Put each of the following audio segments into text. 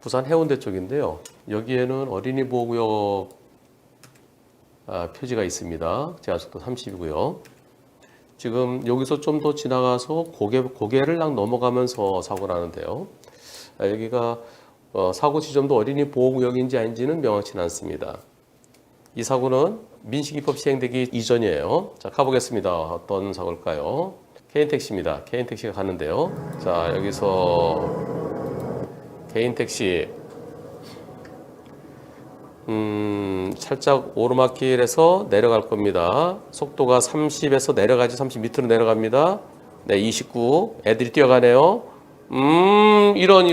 부산 해운대 쪽인데요. 여기에는 어린이 보호구역 표지가 있습니다. 제한속도 30이고요. 지금 여기서 좀 더 지나가서 고개를 딱 넘어가면서 사고를 하는데요. 여기가 사고 지점도 어린이 보호구역인지 아닌지는 명확치는 않습니다. 이 사고는 민식이법 시행되기 이전이에요. 자, 가보겠습니다. 어떤 사고일까요? 개인택시입니다. 개인택시가 가는데요. 자, 여기서 개인택시 살짝 오르막길에서 내려갈 겁니다. 속도가 30에서 내려가지 30 밑으로 내려갑니다. 네, 29. 애들이 뛰어가네요. 이런.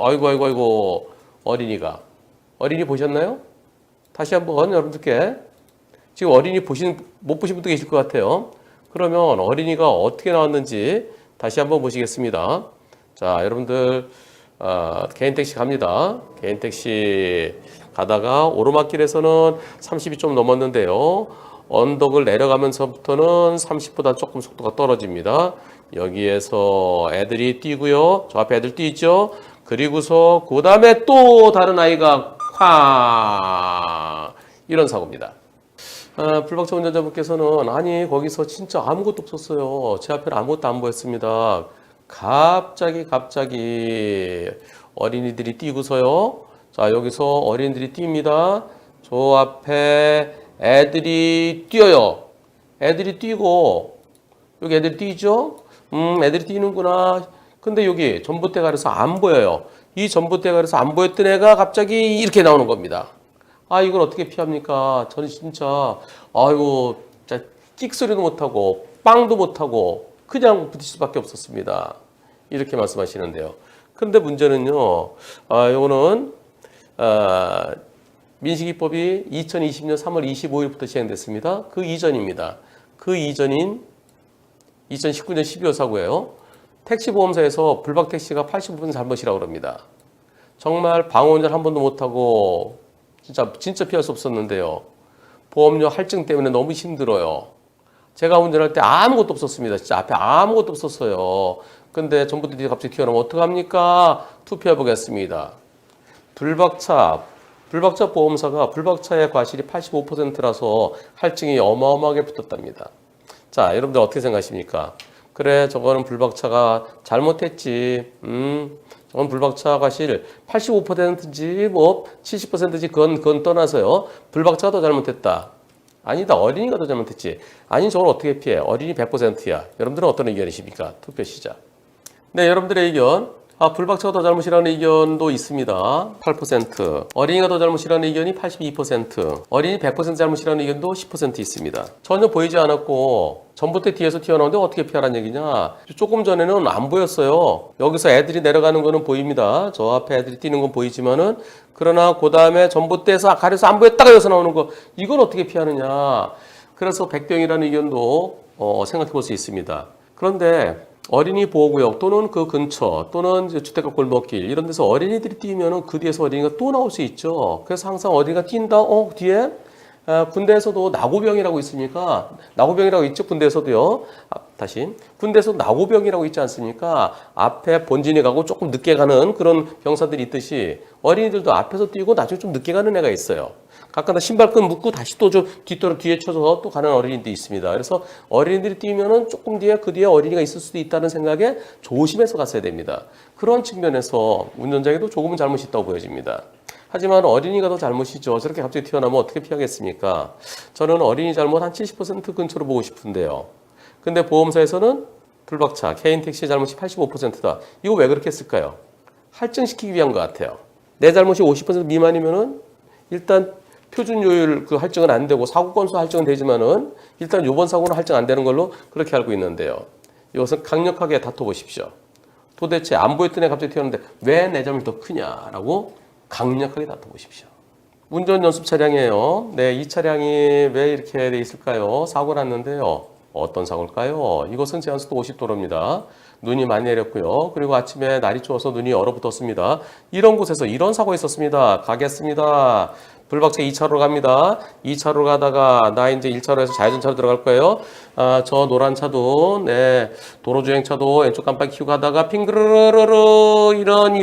아이고. 어린이 보셨나요? 다시 한번 여러분들께. 지금 어린이 못 보신 분도 계실 것 같아요. 그러면 어린이가 어떻게 나왔는지 다시 한번 보시겠습니다. 자, 여러분들, 개인택시 갑니다. 개인택시 가다가 오르막길에서는 30이 좀 넘었는데요. 언덕을 내려가면서부터는 30보다 조금 속도가 떨어집니다. 여기에서 애들이 뛰고요. 저 앞에 애들 뛰죠. 그리고서 그 다음에 또 다른 아이가 이런 사고입니다. 불박차 운전자분께서는 아니 거기서 진짜 아무것도 없었어요. 제 앞에는 아무것도 안 보였습니다. 갑자기 어린이들이 뛰고서요. 자, 여기서 어린이들이 뜁니다. 저 앞에 애들이 뛰어요. 애들이 뛰고 여기 애들이 뛰죠. 애들이 뛰는구나. 근데 여기 전봇대가 안 보여요. 이 전봇대가 안 보였던 애가 갑자기 이렇게 나오는 겁니다. 아, 이걸 어떻게 피합니까? 저는 진짜 아이고 진짜 찍소리도 못하고 빵도 못하고 그냥 부딪힐 수밖에 없었습니다. 이렇게 말씀하시는데요. 근데 문제는요, 요거는, 민식이법이 2020년 3월 25일부터 시행됐습니다. 그 이전입니다. 그 이전인 2019년 12월 사고예요. 택시보험사에서 불박택시가 85% 잘못이라고 그럽니다. 정말 방어운전 한 번도 못하고, 진짜 피할 수 없었는데요. 보험료 할증 때문에 너무 힘들어요. 제가 운전할 때 아무것도 없었습니다. 진짜 앞에 아무것도 없었어요. 근데 전봇대들이 갑자기 튀어나오면 어떡합니까? 투표해 보겠습니다. 불박차 보험사가 불박차의 과실이 85%라서 할증이 어마어마하게 붙었답니다. 자, 여러분들 어떻게 생각하십니까? 그래, 저거는 불박차가 잘못했지. 저건 불박차 과실 85%인지 뭐 70%인지 그건 떠나서요. 불박차가 더 잘못했다. 아니다. 어린이가 더 잘못했지. 아니, 저걸 어떻게 피해? 어린이 100%야. 여러분들은 어떤 의견이십니까? 투표 시작. 네, 여러분들의 의견. 불박차가 더 잘못이라는 의견도 있습니다. 8%. 어린이가 더 잘못이라는 의견이 82%. 어린이 100% 잘못이라는 의견도 10% 있습니다. 전혀 보이지 않았고 전봇대 뒤에서 튀어나오는데 어떻게 피하라는 얘기냐. 조금 전에는 안 보였어요. 여기서 애들이 내려가는 거는 보입니다. 저 앞에 애들이 뛰는 건 보이지만은 그러나 그 다음에 전봇대에서 가려서 안 보였다가 여기서 나오는 거 이걸 어떻게 피하느냐. 그래서 백병이라는 의견도 생각해 볼 수 있습니다. 그런데 어린이 보호구역 또는 그 근처 또는 주택가 골목길 이런 데서 어린이들이 뛰면은 그 뒤에서 어린이가 또 나올 수 있죠. 그래서 항상 어린이가 뛴다. 뒤에 군대에서도 나고병이라고 있으니까 나고병이라고 있죠. 군대에서도요. 다시 군대에서 나고병이라고 있지 않습니까? 앞에 본진이 가고 조금 늦게 가는 그런 병사들이 있듯이 어린이들도 앞에서 뛰고 나중에 좀 늦게 가는 애가 있어요. 가끔다 신발끈 묶고 다시 또 뒤에 쳐서 또 가는 어린이들이 있습니다. 그래서 어린이들이 뛰면은 조금 뒤에 그 뒤에 어린이가 있을 수도 있다는 생각에 조심해서 갔어야 됩니다. 그런 측면에서 운전자에게도 조금은 잘못이 있다고 보여집니다. 하지만 어린이가 더 잘못이죠. 저렇게 갑자기 튀어나오면 어떻게 피하겠습니까? 저는 어린이 잘못 한 70% 근처로 보고 싶은데요. 근데 보험사에서는 불박차, 개인택시의 잘못이 85%다. 이거 왜 그렇게 했을까요? 할증시키기 위한 것 같아요. 내 잘못이 50% 미만이면은 일단 표준 요율 그 할증은 안 되고 사고 건수 할증은 되지만은 일단 요번 사고는 할증 안 되는 걸로 그렇게 알고 있는데요. 이것은 강력하게 다퉈보십시오. 도대체 안 보였던 애 갑자기 튀어나오는데 왜 내 잘못이 더 크냐라고 강력하게 다퉈보십시오. 운전 연습 차량이에요. 네, 이 차량이 왜 이렇게 돼 있을까요? 사고 났는데요. 어떤 사고일까요? 이것은 제한속도 50도로입니다. 눈이 많이 내렸고요. 그리고 아침에 날이 추워서 눈이 얼어붙었습니다. 이런 곳에서 이런 사고가 있었습니다. 가겠습니다. 불박차 2차로로 갑니다. 2차로로 가다가 나 이제 1차로에서 좌회전차로 들어갈 거예요. 저 노란 차도 네 도로 주행차도 왼쪽 깜빡이 켜고 가다가 핑그르르르 이런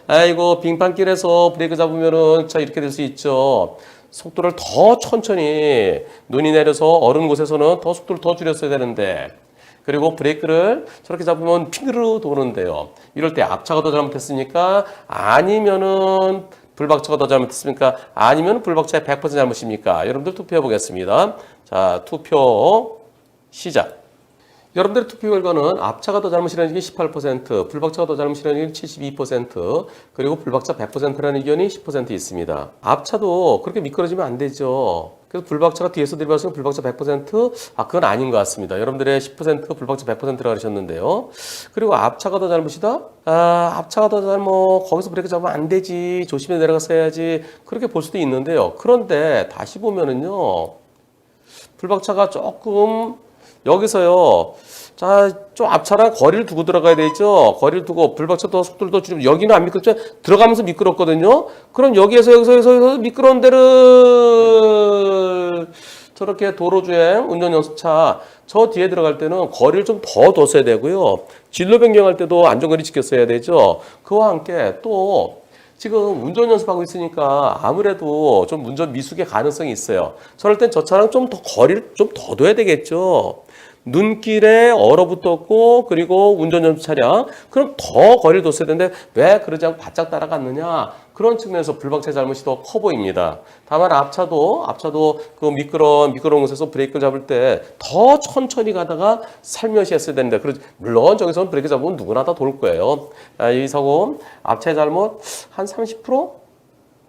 아이고 빙판길에서 브레이크 잡으면은 차 이렇게 될 수 있죠. 속도를 더 천천히 눈이 내려서 얼은 곳에서는 더 속도를 더 줄였어야 되는데 그리고 브레이크를 저렇게 잡으면 핑그르 도는데요. 이럴 때 앞차가 더 잘못했습니까? 아니면은 불박차가 더 잘못했습니까? 아니면 불박차의 100% 잘못입니까? 여러분들 투표해 보겠습니다. 자, 투표 시작. 여러분들의 투표 결과는 앞차가 더 잘못이라는 의견이 18%, 불박차가 더 잘못이라는 의견이 72%, 그리고 불박차 100%라는 의견이 10% 있습니다. 앞차도 그렇게 미끄러지면 안 되죠. 그래서 불박차가 뒤에서 들이받으면 불박차 100%? 그건 아닌 것 같습니다. 여러분들의 10% 불박차 100%라고 하셨는데요. 그리고 앞차가 더 잘못이다? 앞차가 더 잘못, 거기서 브레이크 잡으면 안 되지. 조심해 내려갔어야지. 그렇게 볼 수도 있는데요. 그런데 다시 보면은요. 불박차가 조금 여기서요. 자, 좀 앞차랑 거리를 두고 들어가야 되죠. 거리를 두고 불박차도 속도를 더 줄이면 여기는 안 미끄럽죠. 들어가면서 미끄럽거든요. 그럼 여기서 미끄러운 데를 저렇게 도로주행 운전 연습차 저 뒤에 들어갈 때는 거리를 좀 더 뒀어야 되고요. 진로 변경할 때도 안전거리 지켰어야 되죠. 그와 함께 또 지금 운전 연습하고 있으니까 아무래도 좀 운전 미숙의 가능성이 있어요. 저럴 땐 저 차랑 좀 더 거리를 좀 더 둬야 되겠죠. 눈길에 얼어붙었고 그리고 운전 연습 차량 그럼 더 거리를 뒀어야 되는데 왜 그러지 않고 바짝 따라갔느냐 그런 측면에서 불박차의 잘못이 더 커 보입니다. 다만 앞차도 그 미끄러운 곳에서 브레이크를 잡을 때 더 천천히 가다가 살며시 했어야 되는데 물론 저기서는 브레이크 잡으면 누구나 다 돌 거예요. 이 사고 앞차의 잘못 한 30%?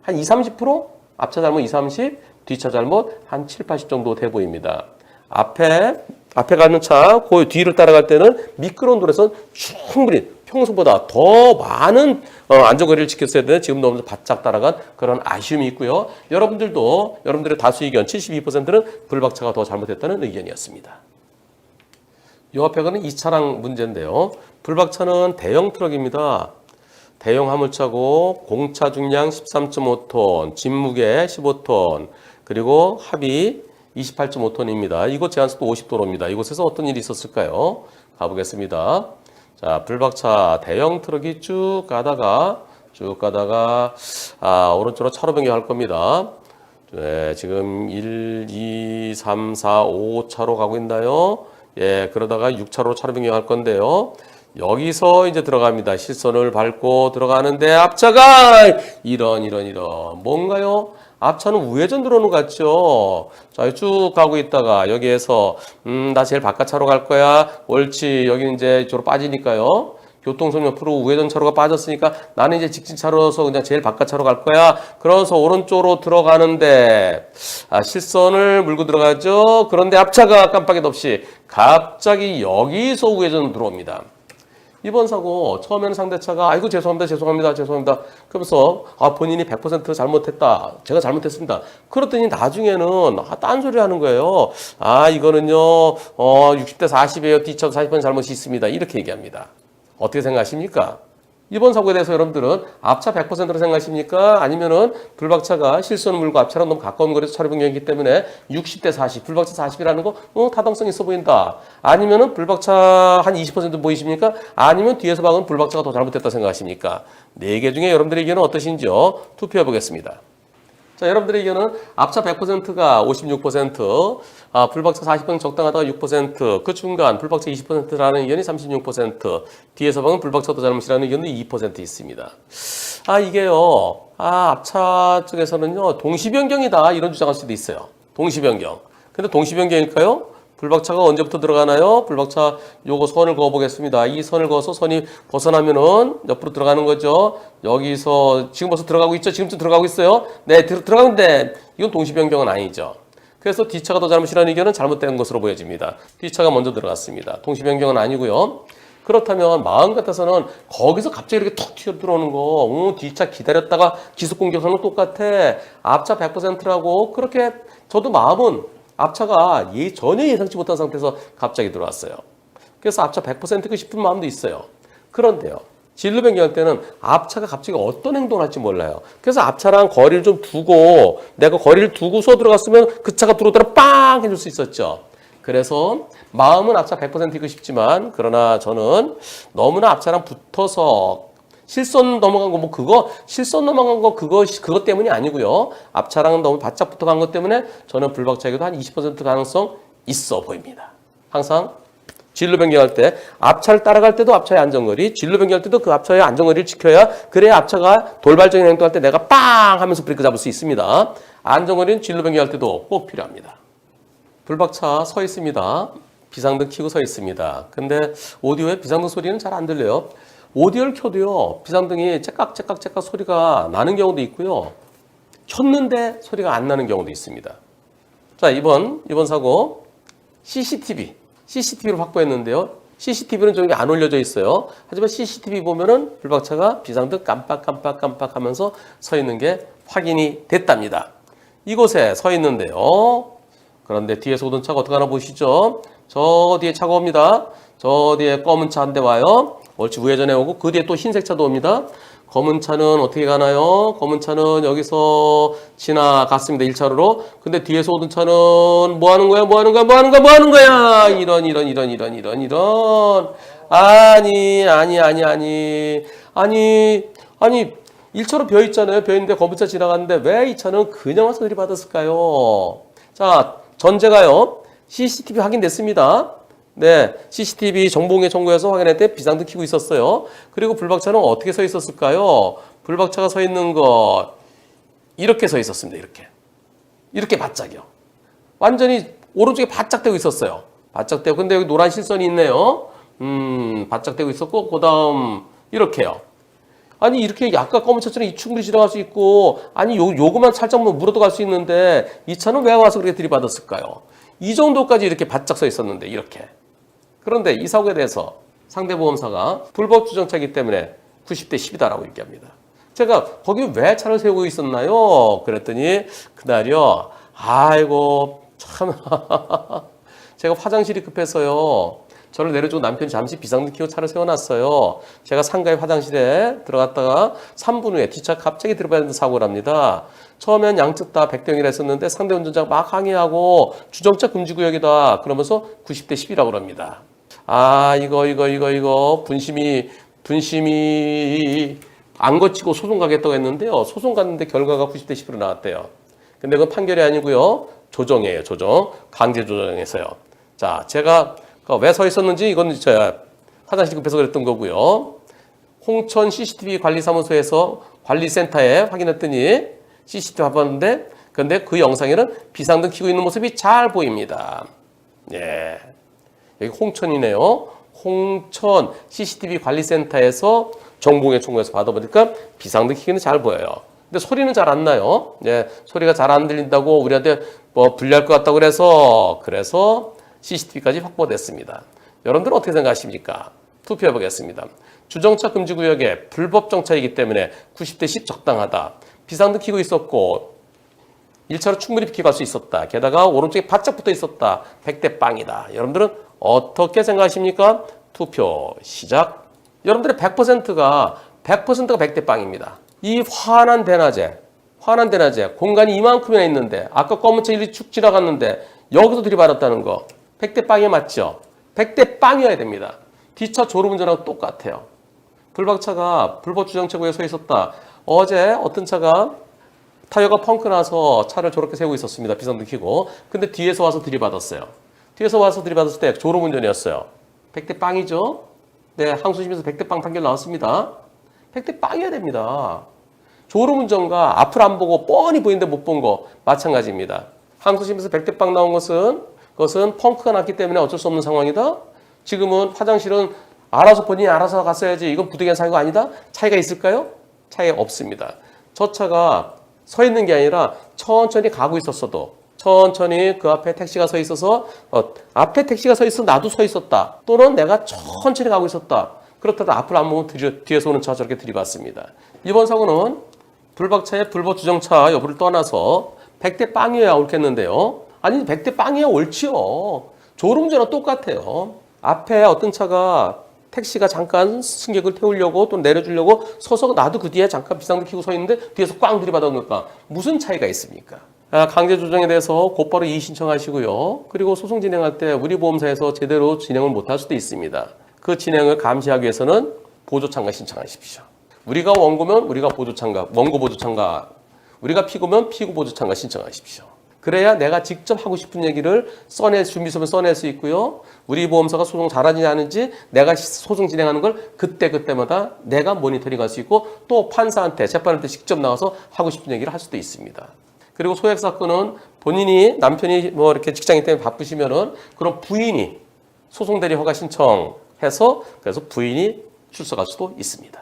한 20-30%? 앞차 잘못 20-30%? 뒤차 잘못 한 7-80% 정도 돼 보입니다. 앞에 가는 차, 그 뒤를 따라갈 때는 미끄러운 도로에서는 충분히 평소보다 더 많은 안전거리를 지켰어야 되는데 지금 너무 바짝 따라간 그런 아쉬움이 있고요. 여러분들의 다수 의견 72%는 불박차가 더 잘못했다는 의견이었습니다. 이 앞에 가는 이 차량 문제인데요. 불박차는 대형 트럭입니다. 대형 화물차고 공차 중량 13.5톤, 짐무게 15톤, 그리고 합이 28.5톤입니다. 이곳 제한속도 50도로입니다. 이곳에서 어떤 일이 있었을까요? 가보겠습니다. 자, 불박차 대형 트럭이 쭉 가다가 오른쪽으로 차로 변경할 겁니다. 네, 지금 1, 2, 3, 4, 5차로 가고 있나요? 예, 그러다가 6차로 차로 변경할 건데요. 여기서 이제 들어갑니다. 실선을 밟고 들어가는데 앞차가 이런 뭔가요? 앞차는 우회전 들어오는 것 같죠? 자, 쭉 가고 있다가 여기에서 나 제일 바깥차로 갈 거야. 옳지. 여기는 이제 이쪽으로 빠지니까요. 교통선 옆으로 우회전 차로가 빠졌으니까 나는 이제 직진차로서 그냥 제일 바깥차로 갈 거야. 그래서 오른쪽으로 들어가는데 실선을 물고 들어가죠. 그런데 앞차가 깜빡이도 없이 갑자기 여기서 우회전 들어옵니다. 이번 사고 처음에는 상대차가 아이고 죄송합니다. 그러면서 본인이 100% 잘못했다. 제가 잘못했습니다. 그랬더니 나중에는 딴소리 하는 거예요. 이거는요 60대 40이에요. 뒤차도 40% 잘못이 있습니다. 이렇게 얘기합니다. 어떻게 생각하십니까? 이번 사고에 대해서 여러분들은 앞차 100%로 생각하십니까? 아니면은 불박차가 실선을 물고 앞차랑 너무 가까운 거리에서 차로 변경했기 때문에 60대 40, 불박차 40이라는 거 타당성 있어 보인다. 아니면은 불박차 한 20% 보이십니까? 아니면 뒤에서 박은 불박차가 더 잘못됐다 생각하십니까? 4개 중에 여러분들의 의견은 어떠신지요? 투표해 보겠습니다. 자, 여러분들의 의견은 앞차 100%가 56%, 불박차 40% 적당하다가 6%, 그 중간 불박차 20%라는 의견이 36%, 뒤에서 방은 불박차도 잘못이라는 의견도 2% 있습니다. 이게요, 앞차 쪽에서는요, 동시변경이다, 이런 주장할 수도 있어요. 동시변경. 근데 동시변경일까요? 불박차가 언제부터 들어가나요? 불박차 요거 선을 그어 보겠습니다. 이 선을 그어서 선이 벗어나면은 옆으로 들어가는 거죠. 여기서 지금 벌써 들어가고 있죠? 지금쯤 들어가고 있어요? 네, 들어가는데 이건 동시변경은 아니죠. 그래서 뒤차가 더 잘못이라는 의견은 잘못된 것으로 보여집니다. 뒤차가 먼저 들어갔습니다. 동시변경은 아니고요. 그렇다면 마음 같아서는 거기서 갑자기 이렇게 툭 튀어 들어오는 거, 뒤차 기다렸다가 기습 공격하는 거 똑같아. 앞차 100%라고 그렇게 저도 마음은 앞차가 전혀 예상치 못한 상태에서 갑자기 들어왔어요. 그래서 앞차 100%고 싶은 마음도 있어요. 그런데요. 진로 변경할 때는 앞차가 갑자기 어떤 행동을 할지 몰라요. 그래서 앞차랑 거리를 좀 두고 내가 거리를 두고서 들어갔으면 그 차가 들어오더라 빵 해줄 수 있었죠. 그래서 마음은 앞차 100%이고 싶지만 그러나 저는 너무나 앞차랑 붙어서 실선 넘어간 거 실선 넘어간 거 그거 때문이 아니고요. 앞차랑 너무 바짝 붙어간 것 때문에 저는 불박차에도 한 20% 가능성 있어 보입니다. 항상 진로 변경할 때 앞차를 따라갈 때도 앞차의 안전거리, 진로 변경할 때도 그 앞차의 안전거리를 지켜야 그래야 앞차가 돌발적인 행동할 때 내가 빵 하면서 브레이크 잡을 수 있습니다. 안전거리는 진로 변경할 때도 꼭 필요합니다. 불박차 서 있습니다. 비상등 켜고 서 있습니다. 근데 오디오에 비상등 소리는 잘 안 들려요. 오디오를 켜도요. 비상등이 째깍째깍 소리가 나는 경우도 있고요. 켰는데 소리가 안 나는 경우도 있습니다. 자, 이번 사고 CCTV를 확보했는데요. CCTV는 저기 안 올려져 있어요. 하지만 CCTV 보면은 불박차가 비상등 깜빡 하면서 서 있는 게 확인이 됐답니다. 이곳에 서 있는데요. 그런데 뒤에서 오던 차가 어떻게 하나 보시죠? 저 뒤에 차가 옵니다. 저 뒤에 검은 차 한 대 와요. 옳지, 우회전해 오고 그 뒤에 또 흰색 차도 옵니다. 검은 차는 어떻게 가나요? 검은 차는 여기서 지나갔습니다. 1차로로. 근데 뒤에서 오던 차는 뭐 하는 거야? 이런. 아니, 1차로 벼 있잖아요. 벼 있는데 검은 차 지나갔는데 왜 이 차는 그냥 와서 들이받았을까요? 자, 전제가요. CCTV 확인됐습니다. 네, CCTV 정보공개 청구해서 확인할 때 비상등 켜고 있었어요. 그리고 불박차는 어떻게 서 있었을까요? 불박차가 서 있는 것 이렇게 서 있었습니다. 이렇게 바짝이요. 완전히 오른쪽에 바짝 대고 있었어요. 바짝 대고. 근데 여기 노란 실선이 있네요. 바짝 대고 있었고 그다음 이렇게요. 아니 이렇게 약간 검은 차처럼 충분히 지나갈 수 있고 아니 요거만 살짝 물어도 갈 수 있는데 이 차는 왜 와서 그렇게 들이받았을까요? 이 정도까지 이렇게 바짝 서 있었는데 이렇게. 그런데 이 사고에 대해서 상대보험사가 불법 주정차이기 때문에 90대 10이다라고 얘기합니다. 제가 거기 왜 차를 세우고 있었나요? 그랬더니 그날이요. 아이고 참 제가 화장실이 급해서요. 저를 내려주고 남편이 잠시 비상등 켜고 차를 세워놨어요. 제가 상가의 화장실에 들어갔다가 3분 후에 뒷차 갑자기 들어가는 사고를 합니다. 처음엔 양측 다 100대 0이라 했었는데 상대 운전자가 막 항의하고 주정차 금지구역이다. 그러면서 90대 10이라고 합니다. 아 이거 분심이 안 거치고 소송 가겠다고 했는데요. 소송 갔는데 결과가 90대 10으로 나왔대요. 근데 그건 판결이 아니고요. 조정이에요. 조정. 강제 조정에서요. 자, 제가 왜 서 있었는지 이건 제가 화장실 급해서 그랬던 거고요. 홍천 CCTV 관리사무소에서 관리센터에 확인했더니 CCTV 봤는데 근데 그 영상에는 비상등 켜고 있는 모습이 잘 보입니다. 예. 여기 홍천이네요. 홍천 CCTV 관리센터에서 정보공개 청구해서 받아보니까 비상등 켜기는 잘 보여요. 근데 소리는 잘 안 나요. 예. 소리가 잘 안 들린다고 우리한테 뭐 불리할 것 같다고 그래서 CCTV까지 확보됐습니다. 여러분들은 어떻게 생각하십니까? 투표해 보겠습니다. 주정차 금지구역에 불법 정차이기 때문에 90대 10 적당하다. 비상등 켜고 있었고 1차로 충분히 비켜갈 수 있었다. 게다가 오른쪽에 바짝 붙어 있었다. 100대 빵이다. 여러분들은 어떻게 생각하십니까? 투표 시작. 여러분들의 100%가 100대 빵입니다. 이 환한 대낮에 공간이 이만큼이나 있는데 아까 검은 차 일이 축 지나갔는데 여기서 들이받았다는 거 100대 빵에 맞죠? 100대 빵이어야 됩니다. 뒷차 졸음운전하고 똑같아요. 불박차가 불법 주정차구에 서 있었다. 어제 어떤 차가 타이어가 펑크 나서 차를 저렇게 세우고 있었습니다. 비상등 켜고. 근데 뒤에서 와서 들이받았어요. 뒤에서 와서 들이받았을 때 졸음운전이었어요. 100대 빵이죠? 네, 항소심에서 100대 빵 판결 나왔습니다. 100대 빵이어야 됩니다. 졸음운전과 앞을 안 보고 뻔히 보이는데 못 본 거 마찬가지입니다. 항소심에서 100대 빵 나온 그것은 펑크가 났기 때문에 어쩔 수 없는 상황이다. 지금은 화장실은 본인이 알아서 갔어야지. 이건 부득이한 사유가 아니다. 차이가 있을까요? 차이가 없습니다. 저 차가 서 있는 게 아니라 천천히 가고 있었어도 천천히 그 앞에 택시가 서 있어서 앞에 택시가 서 있어 나도 서 있었다. 또는 내가 천천히 가고 있었다. 그렇다고 앞을 안 보면 뒤에서 오는 차가 저렇게 들이받습니다. 이번 사고는 불박차의 불법 주정차 여부를 떠나서 100대 빵이어야 옳겠는데요. 아니 100대 빵이야 옳지요. 졸음운전은 똑같아요. 앞에 어떤 차가 택시가 잠깐 승객을 태우려고 또 내려주려고 서서 나도 그 뒤에 잠깐 비상등 켜고 서 있는데 뒤에서 꽝 들이받아오니까 무슨 차이가 있습니까? 강제 조정에 대해서 곧바로 이의 신청하시고요. 그리고 소송 진행할 때 우리 보험사에서 제대로 진행을 못할 수도 있습니다. 그 진행을 감시하기 위해서는 보조참가 신청하십시오. 우리가 원고면 우리가 보조참가, 원고 보조참가, 우리가 피고면 피고 보조참가 신청하십시오. 그래야 내가 직접 하고 싶은 얘기를 준비서면 써낼 수 있고요. 우리 보험사가 소송 잘하지 않은지 내가 소송 진행하는 걸 그때마다 내가 모니터링할 수 있고 또 판사한테, 재판한테 직접 나가서 하고 싶은 얘기를 할 수도 있습니다. 그리고 소액 사건은 본인이, 남편이 뭐 이렇게 직장인 때문에 바쁘시면은 그럼 부인이 소송 대리 허가 신청해서 그래서 부인이 출석할 수도 있습니다.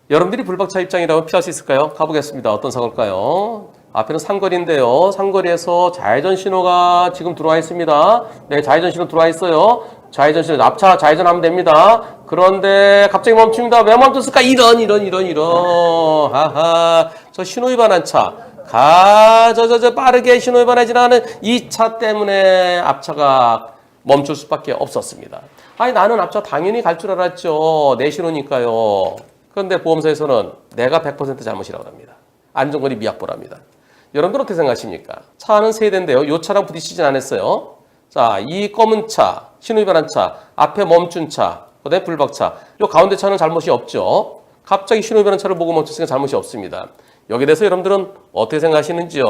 여러분들이 불박차 입장이라면 피할 수 있을까요? 가보겠습니다. 어떤 사고일까요? 앞에는 상거리인데요. 상거리에서 좌회전 신호가 지금 들어와 있습니다. 네, 좌회전 신호 들어와 있어요. 좌회전 신호, 앞차 좌회전하면 됩니다. 그런데 갑자기 멈춥니다. 왜 멈췄을까? 이런. 하하. 저 신호 위반한 차. 빠르게 신호 위반에 지나가는 이 차 때문에 앞차가 멈출 수밖에 없었습니다. 아니, 나는 앞차 당연히 갈 줄 알았죠. 내 신호니까요. 그런데 보험사에서는 내가 100% 잘못이라고 합니다. 안전거리 미확보랍니다. 여러분들 어떻게 생각하십니까? 차는 세 대인데요. 이 차랑 부딪히진 않았어요. 자, 이 검은 차, 신호위반한 차, 앞에 멈춘 차, 그다음에 불박차. 이 가운데 차는 잘못이 없죠. 갑자기 신호위반한 차를 보고 멈췄으니까 잘못이 없습니다. 여기에 대해서 여러분들은 어떻게 생각하시는지요?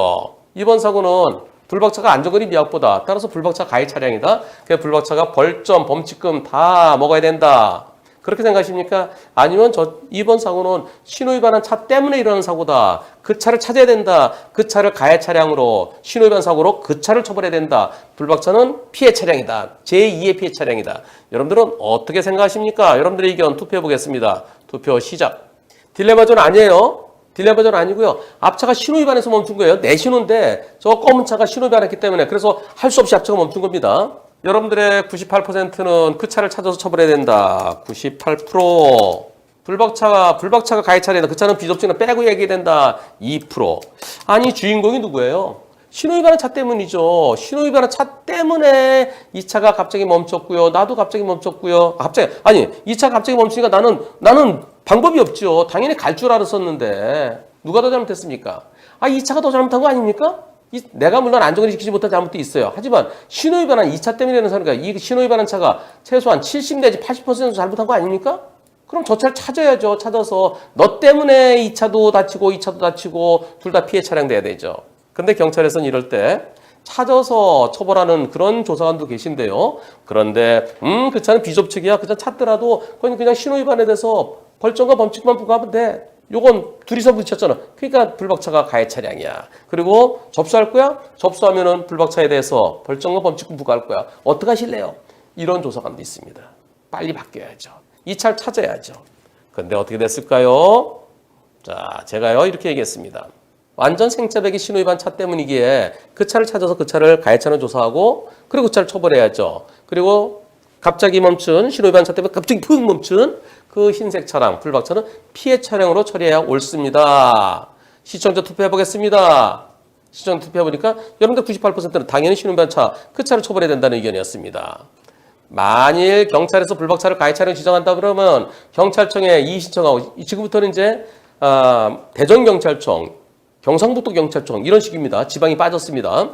이번 사고는 불박차가 안전거리 미확보다. 따라서 불박차 가해 차량이다. 그 불박차가 벌점, 범칙금 다 먹어야 된다. 그렇게 생각하십니까? 아니면 이번 사고는 신호위반한 차 때문에 일어난 사고다. 그 차를 찾아야 된다. 그 차를 가해 차량으로, 신호위반 사고로 그 차를 처벌해야 된다. 불박차는 피해 차량이다. 제2의 피해 차량이다. 여러분들은 어떻게 생각하십니까? 여러분들의 의견 투표해 보겠습니다. 투표 시작. 딜레마전 아니에요. 딜레마전 아니고요. 앞차가 신호위반해서 멈춘 거예요. 내 신호인데 저 검은 차가 신호위반했기 때문에 그래서 할 수 없이 앞차가 멈춘 겁니다. 여러분들의 98%는 그 차를 찾아서 처벌해야 된다. 98%. 불박차가 가해 차례다. 그 차는 비접증을 빼고 얘기해야 된다. 2%. 아니, 주인공이 누구예요? 신호위반한 차 때문이죠. 신호위반한 차 때문에 이 차가 갑자기 멈췄고요. 나도 갑자기 멈췄고요. 이 차가 갑자기 멈추니까 나는 방법이 없죠. 당연히 갈 줄 알았었는데. 누가 더 잘못했습니까? 이 차가 더 잘못한 거 아닙니까? 내가 물론 안전거리 지키지 못한 잘못도 있어요. 하지만 신호위반한 이 차 때문에 일어난 사고니까 이 신호위반한 차가 최소한 70 내지 80% 잘못한 거 아닙니까? 그럼 저 차를 찾아야죠. 찾아서 너 때문에 이 차도 다치고 이 차도 다치고 둘 다 피해 차량 돼야 되죠. 근데 경찰에서는 이럴 때 찾아서 처벌하는 그런 조사관도 계신데요. 그런데 그 차는 비접촉이야. 그 차 찾더라도 그냥 신호위반에 대해서 벌점과 범칙만 부과하면 돼. 요건 둘이서 부딪혔잖아. 그러니까 불박차가 가해 차량이야. 그리고 접수할 거야? 접수하면은 불박차에 대해서 벌점과 범칙금 부과할 거야. 어떻게 하실래요? 이런 조사관도 있습니다. 빨리 바뀌어야죠. 이 차를 찾아야죠. 근데 어떻게 됐을까요? 자, 제가요 이렇게 얘기했습니다. 완전 생짜배기 신호위반 차 때문이기에 그 차를 찾아서 그 차를 가해 차는 조사하고 그리고 그 차를 처벌해야죠. 그리고 갑자기 멈춘 신호위반 차 때문에 갑자기 푹 멈춘 그 흰색 차량, 불박차는 피해 차량으로 처리해야 옳습니다. 시청자 투표해 보겠습니다. 시청자 투표해 보니까 여러분들 98%는 당연히 신호위반 차, 그 차를 처벌해야 된다는 의견이었습니다. 만일 경찰에서 불박차를 가해 차량 지정한다 그러면 경찰청에 이의 신청하고 지금부터는 이제 대전경찰청, 경상북도경찰청 이런 식입니다. 지방이 빠졌습니다.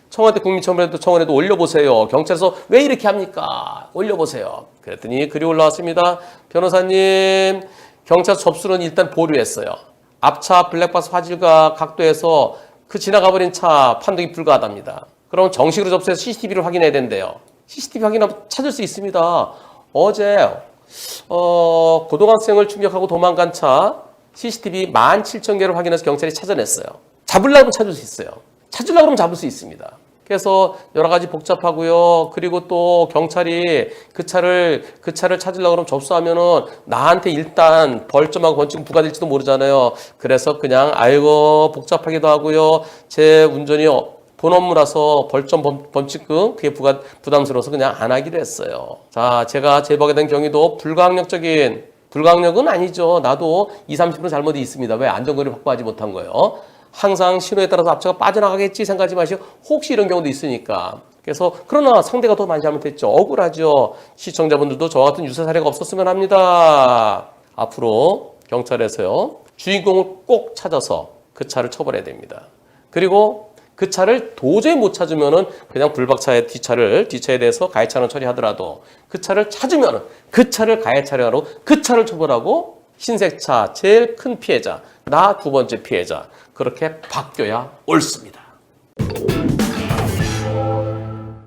청와대 국민청원에도 올려보세요. 경찰에서 왜 이렇게 합니까? 올려보세요. 그랬더니 글이 올라왔습니다. 변호사님, 경찰서 접수는 일단 보류했어요. 앞차 블랙박스 화질과 각도에서 그 지나가버린 차 판독이 불가하답니다. 그럼 정식으로 접수해서 CCTV를 확인해야 된대요. CCTV 확인하면 찾을 수 있습니다. 어제 고등학생을 충격하고 도망간 차 CCTV 17,000개를 확인해서 경찰이 찾아냈어요. 잡으려면 찾을 수 있어요. 찾으려고 하면 잡을 수 있습니다. 그래서 여러 가지 복잡하고요. 그리고 또 경찰이 그 차를 찾으려고 그러면 접수하면은 나한테 일단 벌점하고 벌칙금 부과될지도 모르잖아요. 그래서 그냥 아이고 복잡하기도 하고요. 제 운전이 본 업무라서 벌점 범칙금 그게 부담스러워서 그냥 안 하기로 했어요. 자, 제가 제보하게 된 경위도 불가항력은 아니죠. 나도 20-30% 잘못이 있습니다. 왜 안전거리를 확보하지 못한 거예요. 항상 신호에 따라서 앞차가 빠져나가겠지 생각하지 마시고 혹시 이런 경우도 있으니까. 그래서 그러나 상대가 더 많이 잘못했죠. 억울하죠. 시청자분들도 저와 같은 유사 사례가 없었으면 합니다. 앞으로 경찰에서요. 주인공을 꼭 찾아서 그 차를 처벌해야 됩니다. 그리고 그 차를 도저히 못 찾으면은 그냥 불박차의 뒷차에 대해서 가해차는 처리하더라도 그 차를 찾으면은 그 차를 가해 처리하러 그 차를 처벌하고 흰색차 제일 큰 피해자, 나 두 번째 피해자 그렇게 바뀌어야 옳습니다.